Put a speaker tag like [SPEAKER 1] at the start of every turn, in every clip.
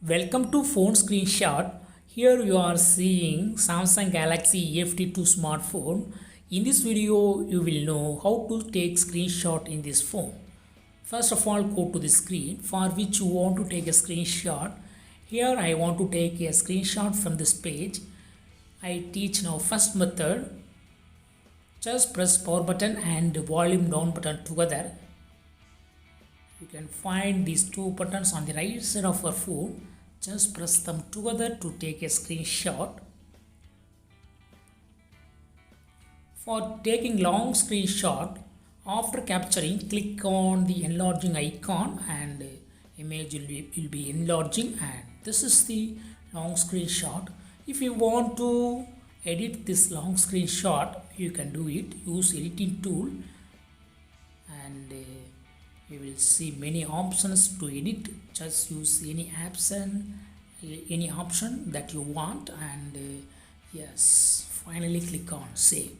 [SPEAKER 1] Welcome to Phone Screenshot. Here you are seeing Samsung Galaxy EFT2 smartphone. In this video, you will know how to take screenshot in this phone. First of all, go to the screen for which you want to take a screenshot. Here I want to take a screenshot from this page. I teach now first method. Just press power button and volume down button together. You can find these two buttons on the right side of our phone. Just press them together to take a screenshot. For taking long screenshot, after capturing, click on the enlarging icon and image will be enlarging, and this is the long screenshot. If you want to edit this long screenshot, you can do it. Use editing tool and you will see many options to edit. Just use any option that you want, and yes, finally click on save.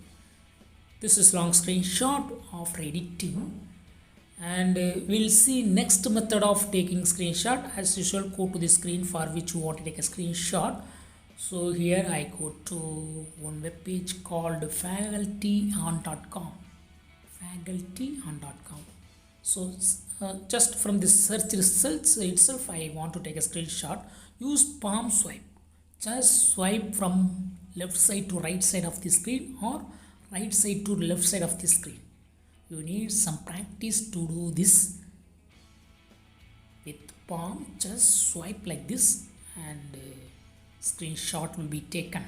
[SPEAKER 1] This is long screenshot after editing, and we'll see next method of taking screenshot. As usual, go to the screen for which you want to take a screenshot. So here I go to one web page called facultyon.com. facultyon.com. So just from the search results itself, I want to take a screenshot. Use palm swipe. Just swipe from left side to right side of the screen or right side to left side of the screen. You need some practice to do this with palm. Just swipe like this and screenshot will be taken.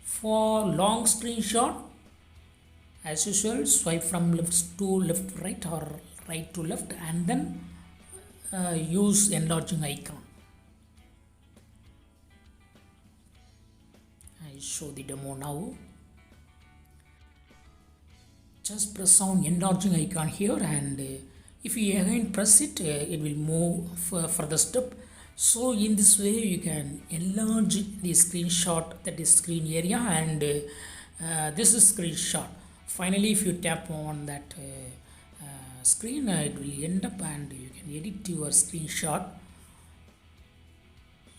[SPEAKER 1] For long screenshot, as usual, swipe from left to left right or right to left, and then use enlarging icon. I show the demo now. Just press on enlarging icon here, and if you again press it, it will move further step. So in this way you can enlarge the screenshot, that is screen area, and this is screenshot. Finally, if you tap on that screen, it will end up and you can edit your screenshot.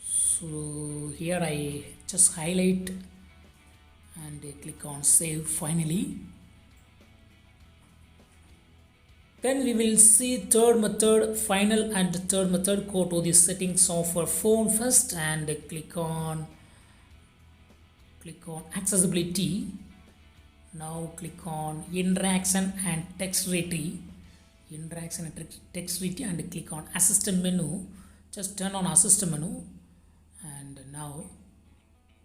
[SPEAKER 1] So here I just highlight and click on save finally. Then we will see third method, final and third method. Go to the settings of our phone first and click on accessibility. Now click on interaction and textuality, and click on assistant menu. Just turn on assistant menu, and now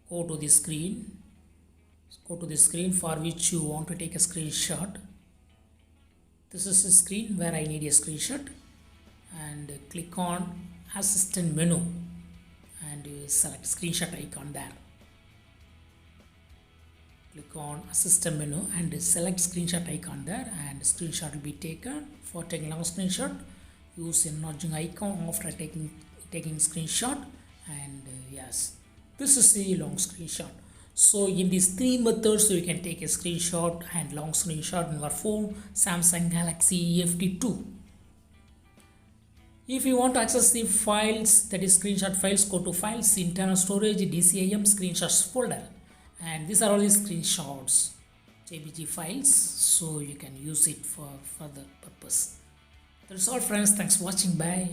[SPEAKER 1] go to the screen for which you want to take a screenshot. This is a screen where I need a screenshot, and click on assistant menu and select screenshot icon there. Click on assistant menu and select screenshot icon there, and screenshot will be taken. For taking long screenshot, use enlarging icon after taking screenshot, and yes, this is the long screenshot. So in these three methods, you can take a screenshot and long screenshot in your phone Samsung Galaxy EFT2. If you want to access the files, that is screenshot files, go to files, internal storage, DCIM, screenshots folder, and these are all the screenshots, JPG files, so you can use it for further purpose. That's all friends, thanks for watching, bye.